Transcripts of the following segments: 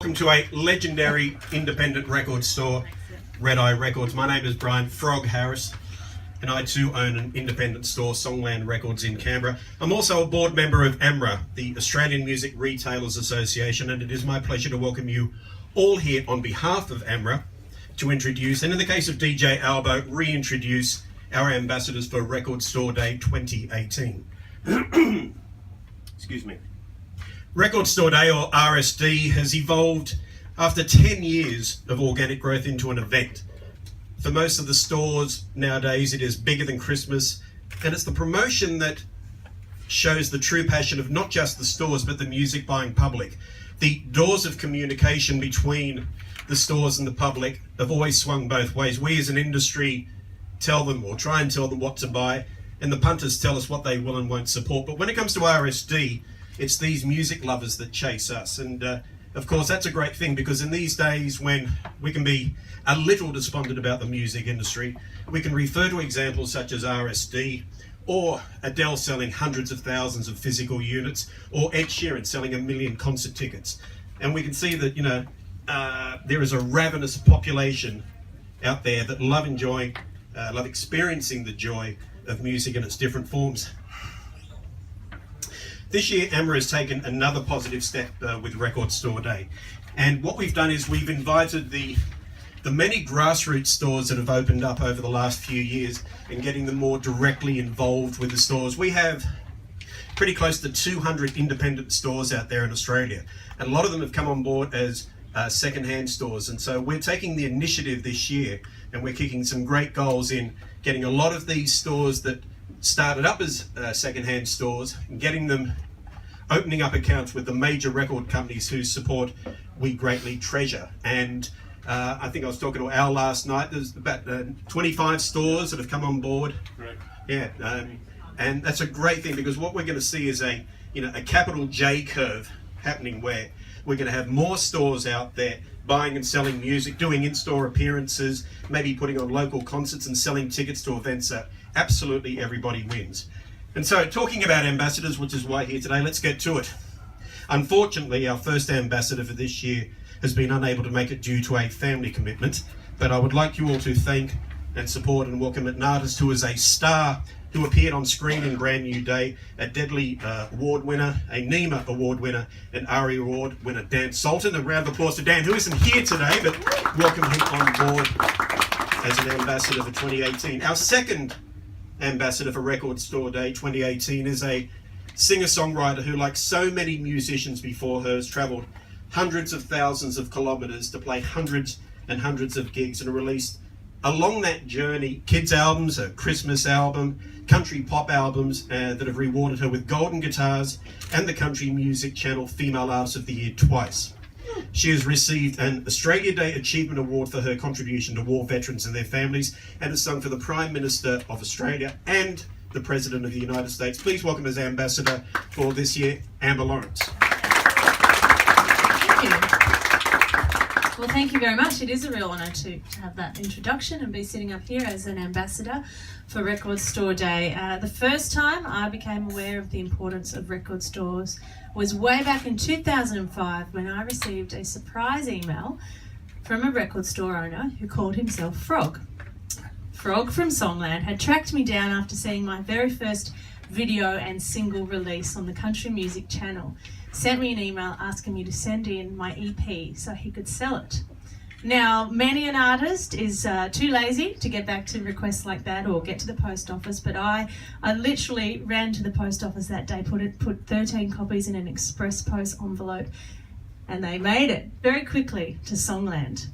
Welcome to a legendary independent record store, RedEye Records. My name is Brian Frog Harris, and I too own an independent store, Songland Records in Canberra. I'm also a board member of AMRA, the Australian Music Retailers Association, and it is my pleasure to welcome you all here on behalf of AMRA to introduce, and in the case of DJ Albo, reintroduce our ambassadors for Record Store Day 2018. Excuse me. Record Store Day, or RSD, has evolved after 10 years of organic growth into an event. For most of the stores nowadays, it is bigger than Christmas, and it's the promotion that shows the true passion of not just the stores, but the music buying public. The doors of communication between the stores and the public have always swung both ways. We as an industry tell them, or try and tell them what to buy, and the punters tell us what they will and won't support. But when it comes to RSD, it's these music lovers that chase us. And of course, that's a great thing, because in these days when we can be a little despondent about the music industry, we can refer to examples such as RSD, or Adele selling hundreds of thousands of physical units, or Ed Sheeran selling 1 million concert tickets. And we can see that, there is a ravenous population out there that love experiencing the joy of music in its different forms. This year, AMRA has taken another positive step with Record Store Day. And what we've done is we've invited the many grassroots stores that have opened up over the last few years and getting them more directly involved with the stores. We have pretty close to 200 independent stores out there in Australia, and a lot of them have come on board as second-hand stores. And so we're taking the initiative this year, and we're kicking some great goals in getting a lot of these stores that started up as second-hand stores and getting them opening up accounts with the major record companies whose support we greatly treasure. And I think I was talking to Al last night. There's about 25 stores that have come on board. Right. Yeah, and that's a great thing, because what we're going to see is a capital J curve happening, where we're going to have more stores out there buying and selling music, doing in-store appearances, maybe putting on local concerts and selling tickets to events that absolutely everybody wins. And so, talking about ambassadors, which is why here today, let's get to it. Unfortunately, our first ambassador for this year has been unable to make it due to a family commitment, but I would like you all to thank and support and welcome an artist who is a star, who appeared on screen in Brand New Day, a Deadly Award winner, a NEMA Award winner, an ARIA Award winner, Dan Sultan. A round of applause to Dan, who isn't here today, but welcome him on board as an ambassador for 2018. Our second ambassador for Record Store Day 2018 is a singer-songwriter who, like so many musicians before her, has travelled hundreds of thousands of kilometres to play hundreds and hundreds of gigs, and released along that journey kids' albums, a Christmas album, country pop albums that have rewarded her with golden guitars and the Country Music Channel Female Artist of the Year twice. She has received an Australia Day Achievement Award for her contribution to war veterans and their families, and has sung for the Prime Minister of Australia and the President of the United States. Please welcome as ambassador for this year, Amber Lawrence. Thank you. Well, thank you very much. It is a real honour to have that introduction and be sitting up here as an ambassador for Record Store Day. The first time I became aware of the importance of record stores was way back in 2005, when I received a surprise email from a record store owner who called himself Frog. Frog from Songland had tracked me down after seeing my very first video and single release on the Country Music Channel, sent me an email asking me to send in my EP so he could sell it. Now, many an artist is too lazy to get back to requests like that or get to the post office, but I literally ran to the post office that day, put 13 copies in an express post envelope, and they made it very quickly to Songland.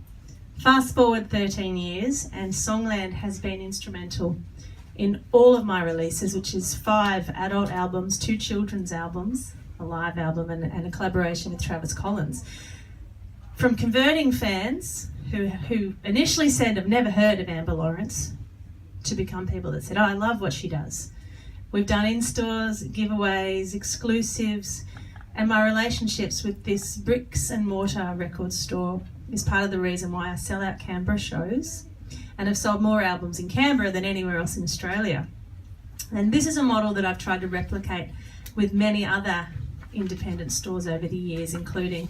Fast forward 13 years, and Songland has been instrumental in all of my releases, which is 5 adult albums, 2 children's albums, a live album, and a collaboration with Travis Collins. From converting fans who initially said, "I've never heard of Amber Lawrence," to become people that said, "Oh, I love what she does." We've done in-stores, giveaways, exclusives, and my relationships with this bricks and mortar record store is part of the reason why I sell out Canberra shows and have sold more albums in Canberra than anywhere else in Australia. And this is a model that I've tried to replicate with many other independent stores over the years, including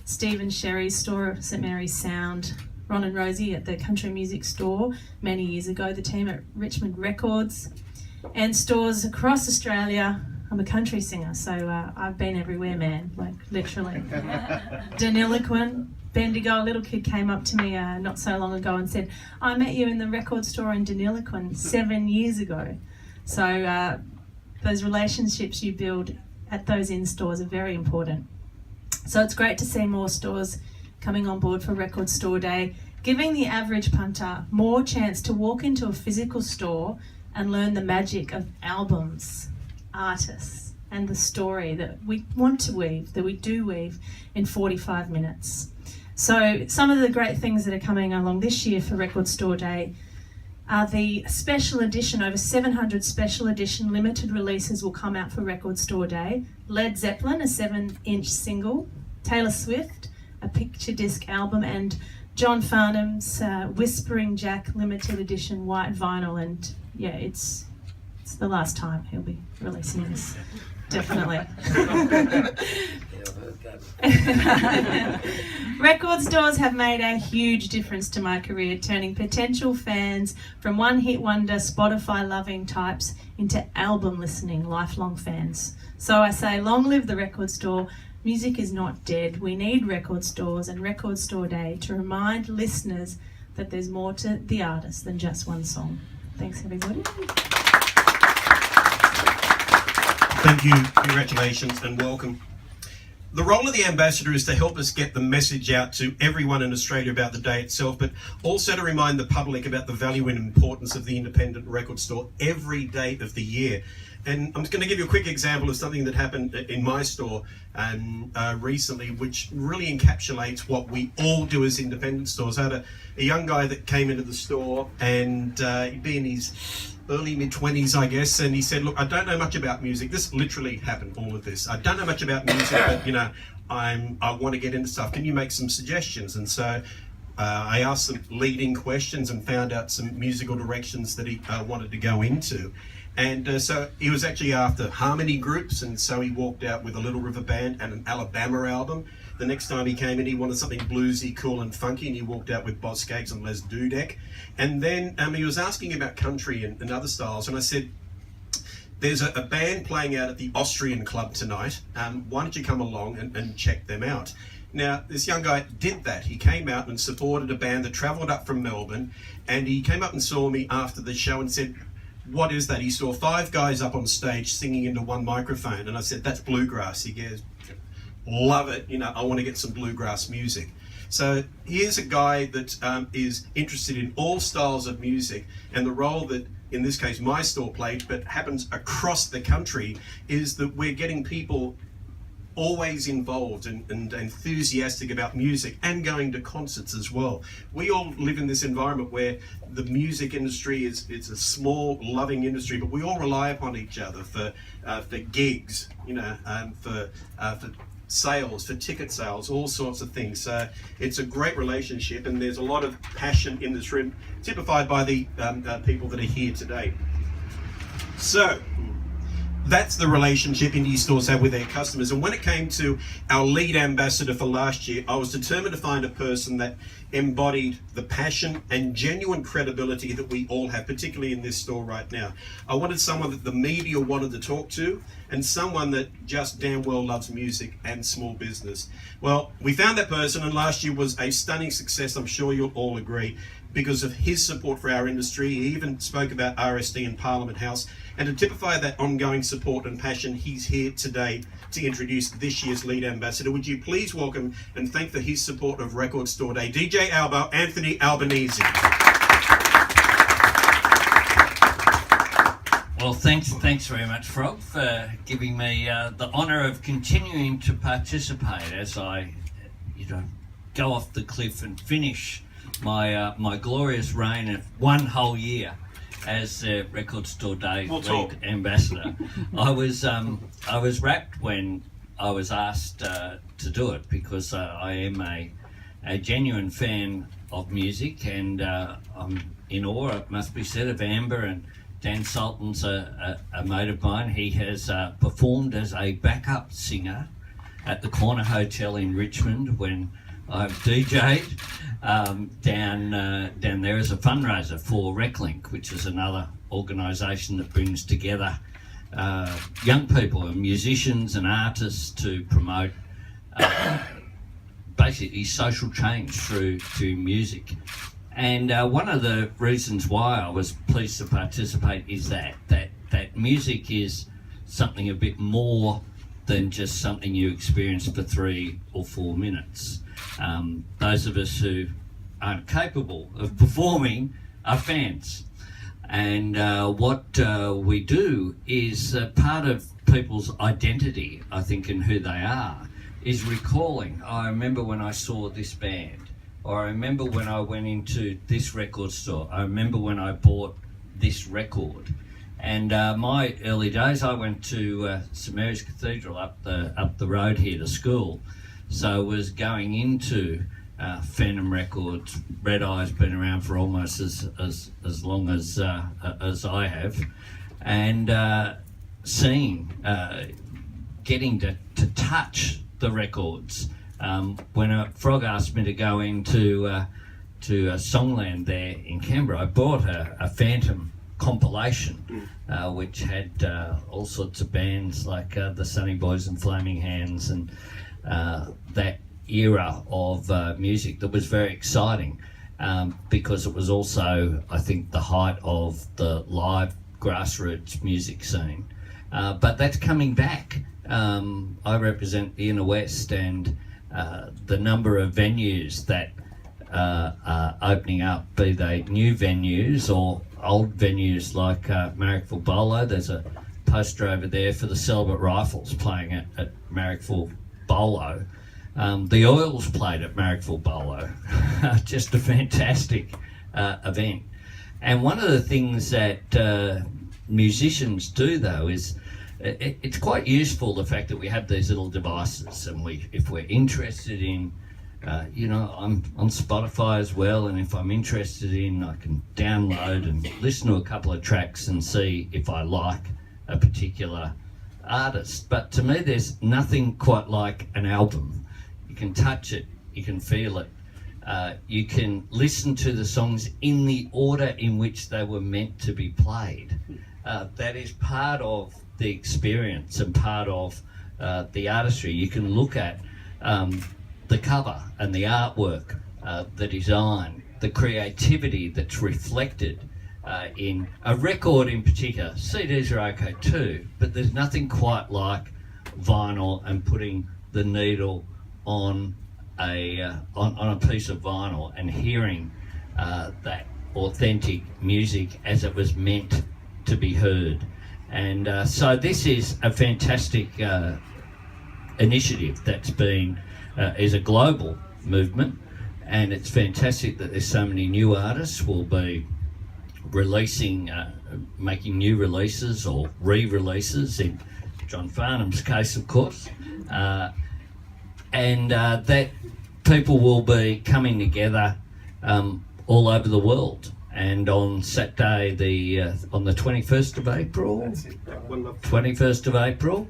Steve and Sherry's store at St Mary's Sound, Ron and Rosie at the Country Music Store many years ago, the team at RedEye Records, and stores across Australia. I'm a country singer, so I've been everywhere, man, like literally. Deniliquin, Bendigo, a little kid came up to me not so long ago and said, I met you in the record store in Deniliquin 7 years ago. So those relationships you build at those in-stores are very important. So it's great to see more stores coming on board for Record Store Day, giving the average punter more chance to walk into a physical store and learn the magic of albums, artists, and the story that we want to weave, that we do weave in 45 minutes. So some of the great things that are coming along this year for Record Store Day are the special edition, over 700 special edition limited releases will come out for Record Store Day. Led Zeppelin, a 7-inch single, Taylor Swift, a picture disc album, and John Farnham's Whispering Jack limited edition white vinyl. And yeah, it's the last time he'll be releasing this, definitely. Record stores have made a huge difference to my career, turning potential fans from one-hit wonder, Spotify-loving types into album-listening, lifelong fans. So I say, long live the record store. Music is not dead. We need record stores and Record Store Day to remind listeners that there's more to the artist than just one song. Thanks, everybody. Thank you, congratulations, and welcome. The role of the ambassador is to help us get the message out to everyone in Australia about the day itself, but also to remind the public about the value and importance of the independent record store every day of the year. And I'm just going to give you a quick example of something that happened in my store recently, which really encapsulates what we all do as independent stores. I had a young guy that came into the store, and he'd be in his early mid-20s, I guess, and he said, look, I don't know much about music. This literally happened, all of this. I don't know much about music, but, you know, I want to get into stuff. Can you make some suggestions? And so I asked some leading questions and found out some musical directions that he wanted to go into. And so he was actually after harmony groups, and so he walked out with a Little River Band and an Alabama album. The next time he came in, he wanted something bluesy, cool and funky, and he walked out with Boz Skaggs and Les Dudek. And then he was asking about country and other styles, and I said, there's a band playing out at the Austrian Club tonight. Why don't you come along and check them out? Now, this young guy did that. He came out and supported a band that travelled up from Melbourne, and he came up and saw me after the show and said, what is that? He saw 5 guys up on stage singing into one microphone, and I said, that's bluegrass. He goes, love it, you know, I want to get some bluegrass music. So here's a guy that is interested in all styles of music, and the role that, in this case, my store played, but happens across the country, is that we're getting people always involved and enthusiastic about music and going to concerts as well. We all live in this environment where the music industry it's a small, loving industry, but we all rely upon each other for gigs, you know, for sales, for ticket sales, all sorts of things. So it's a great relationship, and there's a lot of passion in this room, typified by the people that are here today. So that's the relationship indie stores have with their customers. And when it came to our lead ambassador for last year, I was determined to find a person that embodied the passion and genuine credibility that we all have, particularly in this store right now. I wanted someone that the media wanted to talk to, and someone that just damn well loves music and small business. Well, we found that person, and last year was a stunning success, I'm sure you'll all agree, because of his support for our industry. He even spoke about RSD in Parliament House. And to typify that ongoing support and passion, he's here today to introduce this year's lead ambassador. Would you please welcome and thank for his support of Record Store Day, DJ Albo, Anthony Albanese. Well, thanks very much, Frog, for giving me the honour of continuing to participate as I, go off the cliff and finish my glorious reign of one whole year as Record Store Day lead ambassador. I was rapt when I was asked to do it, because I am a genuine fan of music, and I'm in awe, it must be said, of AMRA. And Dan Sultan's a mate of mine. He has performed as a backup singer at the Corner Hotel in Richmond when I've DJ'd down there as a fundraiser for RecLink, which is another organisation that brings together young people and musicians and artists to promote basically social change through music. And one of the reasons why I was pleased to participate is that music is something a bit more than just something you experience for 3 or 4 minutes. Those of us who aren't capable of performing are fans. And what we do is part of people's identity, I think, and who they are, is recalling, I remember when I saw this band, or I remember when I went into this record store, I remember when I bought this record. And my early days, I went to St Mary's Cathedral up the road here to school, so I was going into Phantom Records. RedEye's been around for almost as long as I have, and seeing, getting to touch the records. When Frog asked me to go into Songland there in Canberra, I bought a Phantom compilation, which had all sorts of bands like the Sunny Boys and Flaming Hands, and that era of music that was very exciting, because it was also, I think, the height of the live grassroots music scene. But that's coming back. I represent the Inner West, and the number of venues that are opening up, be they new venues or old venues like Marrickville Bolo. There's a poster over there for the Celibate Rifles playing at Marrickville Bolo. The Oils played at Marrickville Bolo. Just a fantastic event. And one of the things that musicians do, though, is it's quite useful, the fact that we have these little devices, and if we're interested in, I'm on Spotify as well, and if I'm interested in, I can download and listen to a couple of tracks and see if I like a particular artist. But to me, there's nothing quite like an album. You can touch it, you can feel it, you can listen to the songs in the order in which they were meant to be played. That is part of the experience and part of the artistry. You can look at the cover and the artwork, the design, the creativity that's reflected in a record in particular. CDs are okay too, but there's nothing quite like vinyl and putting the needle on a piece of vinyl and hearing that authentic music as it was meant to be heard. And so this is a fantastic initiative that's been is a global movement, and it's fantastic that there's so many new artists will be releasing, making new releases or re-releases, in John Farnham's case, of course, and that people will be coming together all over the world. And on Saturday, on the 21st of April, 21st of April,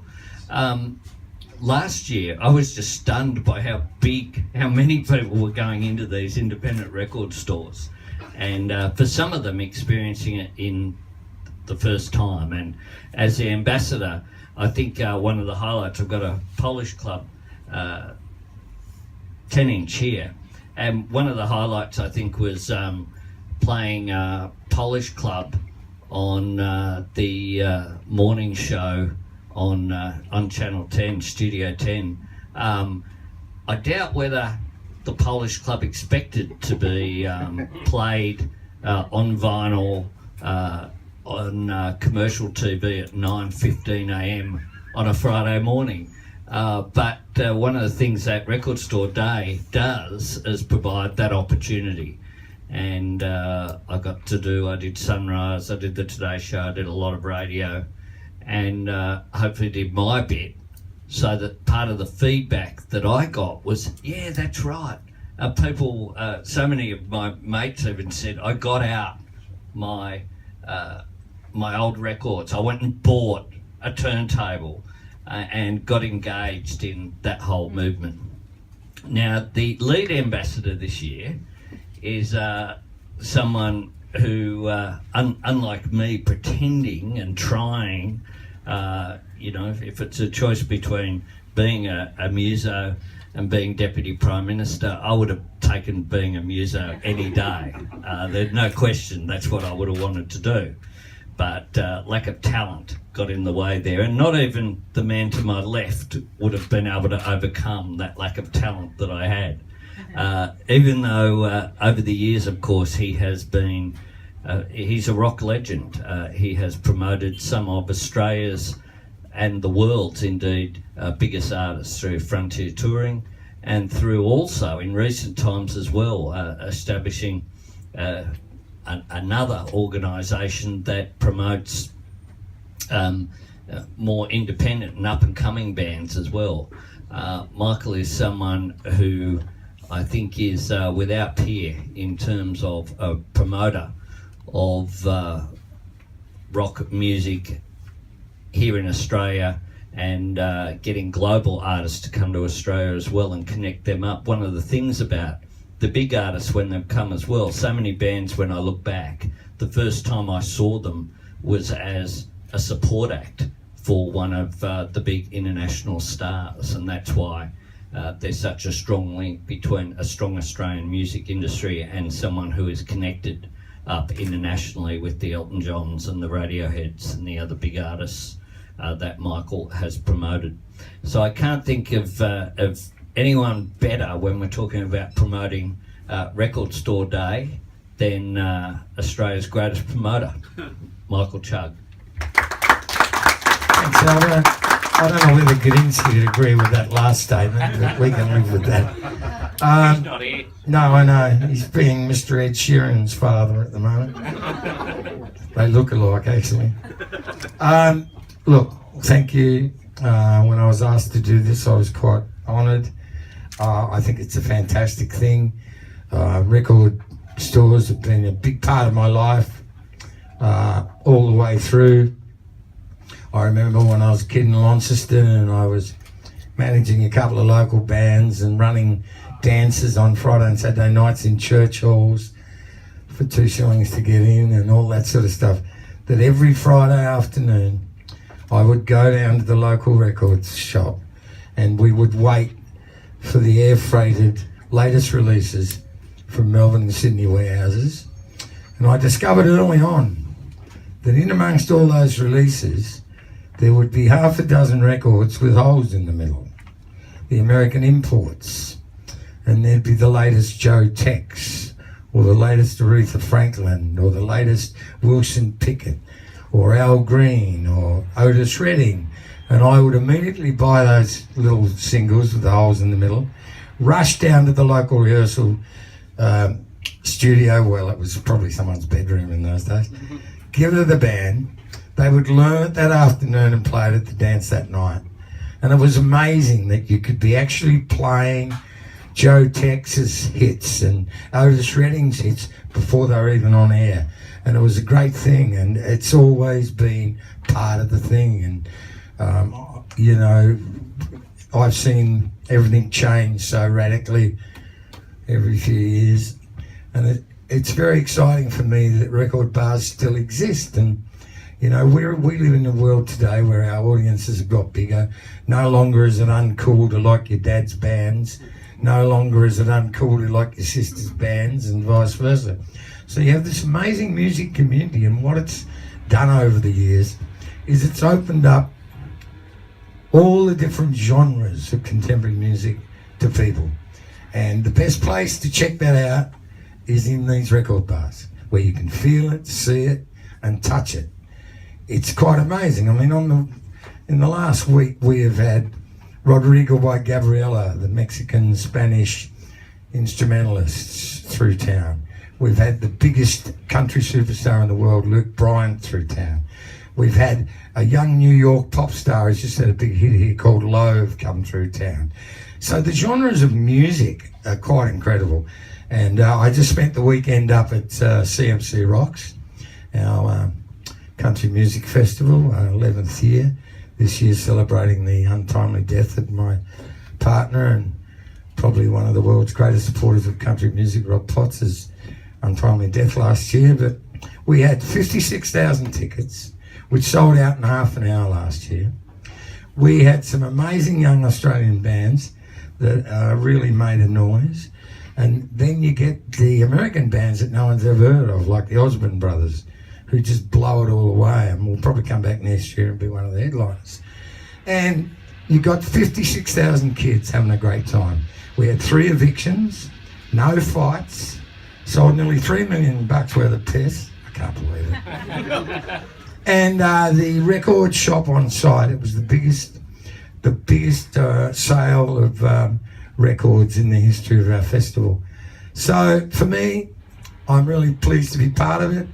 last year I was just stunned by how many people were going into these independent record stores, and for some of them experiencing it in the first time. And as the ambassador, I think one of the highlights, I've got a Polish club 10-inch here, and one of the highlights I think was playing Polish club on the morning show on Channel 10, Studio 10. I doubt whether the Polish club expected to be played on vinyl on commercial TV at 9:15 a.m. on a Friday morning. But one of the things that Record Store Day does is provide that opportunity. And I did Sunrise, I did the Today Show, I did a lot of radio, and hopefully did my bit, so that part of the feedback that I got was, yeah, that's right. People, so many of my mates even said, I got out my old records, I went and bought a turntable, and got engaged in that whole movement. Now, the lead ambassador this year is someone who, unlike me, pretending and trying, if it's a choice between being a muso and being Deputy Prime Minister, I would have taken being a muso any day. There's no question that's what I would have wanted to do. But lack of talent got in the way there, and not even the man to my left would have been able to overcome that lack of talent that I had. Even though over the years, of course, he has been, he's a rock legend. He has promoted some of Australia's and the world's, indeed, biggest artists through frontier touring, and through also, in recent times as well, establishing another organisation that promotes more independent and up-and-coming bands as well. Michael is someone who I think is without peer in terms of a promoter of rock music here in Australia, and getting global artists to come to Australia as well and connect them up. One of the things about the big artists when they've come as well, so many bands, when I look back, the first time I saw them was as a support act for one of the big international stars, and that's why there's such a strong link between a strong Australian music industry and someone who is connected up internationally with the Elton Johns and the Radioheads and the other big artists that Michael has promoted. So I can't think of anyone better when we're talking about promoting Record Store Day than Australia's greatest promoter, Michael Chugg. Thanks, Albert. I don't know whether Gadinsky would agree with that last statement, but we can live with that. He's not here. No, I know. He's being Mr. Ed Sheeran's father at the moment. They look alike, actually. Look, thank you. When I was asked to do this, I was quite honoured. I think it's a fantastic thing. Record stores have been a big part of my life all the way through. I remember when I was a kid in Launceston and I was managing a couple of local bands and running dances on Friday and Saturday nights in church halls for 2 shillings to get in and all that sort of stuff. That every Friday afternoon I would go down to the local records shop and we would wait for the air-freighted latest releases from Melbourne and Sydney warehouses. And I discovered early on that in amongst all those releases, there would be half a dozen records with holes in the middle, the American imports. And there'd be the latest Joe Tex, or the latest Aretha Franklin, or the latest Wilson Pickett, or Al Green, or Otis Redding. And I would immediately buy those little singles with the holes in the middle, rush down to the local rehearsal studio, well, it was probably someone's bedroom in those days, give it to the band. They would learn it that afternoon and play it at the dance that night. And it was amazing that you could be actually playing Joe Tex's hits and Otis Redding's hits before they were even on air. And it was a great thing, and it's always been part of the thing. And, I've seen everything change so radically every few years. And it's very exciting for me that record bars still exist. And we live in a world today where our audiences have got bigger. No longer is it uncool to like your dad's bands. No longer is it uncool to like your sister's bands, and vice versa. So you have this amazing music community, and what it's done over the years is it's opened up all the different genres of contemporary music to people. And the best place to check that out is in these record bars, where you can feel it, see it, and touch it. It's quite amazing. I mean, in the last week, we have had Rodrigo by Gabriela, the Mexican-Spanish instrumentalists, through town. We've had the biggest country superstar in the world, Luke Bryant, through town. We've had a young New York pop star who's just had a big hit here called Loave come through town. So the genres of music are quite incredible. And I just spent the weekend up at CMC Rocks, our country music festival, 11th year this year celebrating the untimely death of my partner and probably one of the world's greatest supporters of country music, Rob Potts' untimely death last year. But we had 56,000 tickets, which sold out in half an hour last year. We had some amazing young Australian bands that really made a noise. And then you get the American bands that no one's ever heard of, like the Osborne Brothers, who just blow it all away, and will probably come back next year and be one of the headliners. And you got 56,000 kids having a great time. We had 3 evictions, no fights, sold nearly $3 million worth of piss. I can't believe it. And the record shop on site, it was the biggest sale of records in the history of our festival. So for me, I'm really pleased to be part of it.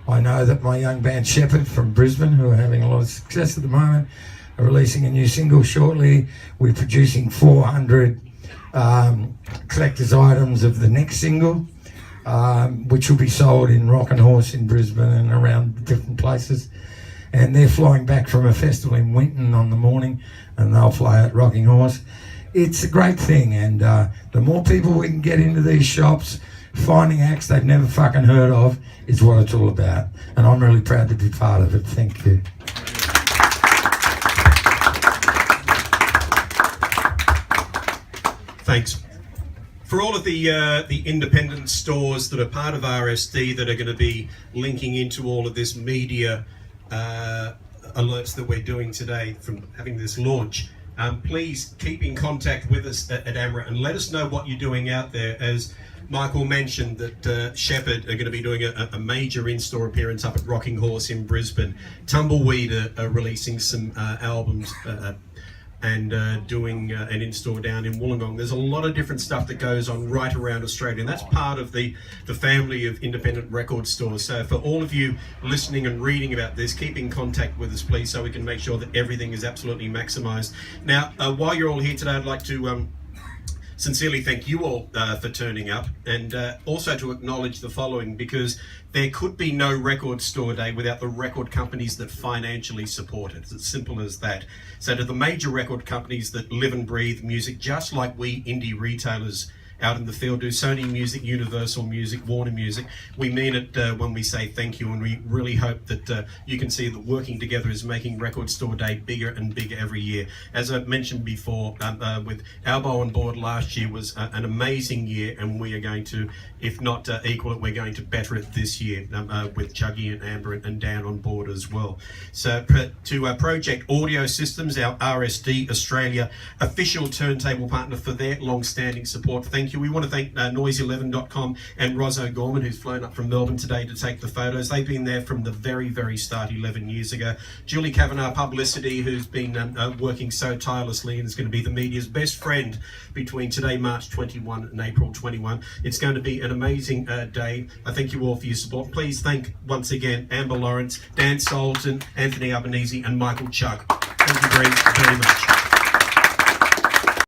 I know that my young band Shepherd from Brisbane, who are having a lot of success at the moment, are releasing a new single shortly. We're producing 400 collector's items of the next single, which will be sold in Rock and Horse in Brisbane and around different places. And they're flying back from a festival in Winton on the morning, and they'll fly at Rocking Horse. It's a great thing, and the more people we can get into these shops, finding acts they've never fucking heard of, is what it's all about. And I'm really proud to be part of it. Thank you. Thanks. For all of the independent stores that are part of RSD that are going to be linking into all of this media alerts that we're doing today from having this launch, please keep in contact with us at AMRA and let us know what you're doing out there. As Michael mentioned, that Shepherd are going to be doing a major in-store appearance up at Rocking Horse in Brisbane. Tumbleweed are releasing some albums and doing an in-store down in Wollongong. There's a lot of different stuff that goes on right around Australia, and that's part of the family of independent record stores. So for all of you listening and reading about this, keep in contact with us, please, so we can make sure that everything is absolutely maximised. Now, while you're all here today, I'd like to sincerely thank you all for turning up, and also to acknowledge the following, because there could be no record store day without the record companies that financially support it. It's as simple as that. So to the major record companies that live and breathe music, just like we indie retailers out in the field do, Sony Music, Universal Music, Warner Music, we mean it when we say thank you, and we really hope that you can see that working together is making Record Store Day bigger and bigger every year. As I mentioned before, with Albo on board last year was an amazing year, and we are going to, if not equal it, we're going to better it this year with Chuggy and Amber and Dan on board as well. So to Project Audio Systems, our RSD Australia official turntable partner, for their long-standing support. Thank you. We want to thank noise11.com and Ros O'Gorman, who's flown up from Melbourne today to take the photos. They've been there from the very, very start 11 years ago. Julie Kavanagh Publicity, who's been working so tirelessly and is going to be the media's best friend between today, March 21 and April 21. It's going to be an amazing day. I thank you all for your support. Please thank once again Amber Lawrence, Dan Sultan, Anthony Albanese and Michael Chugg. Thank you very, very much.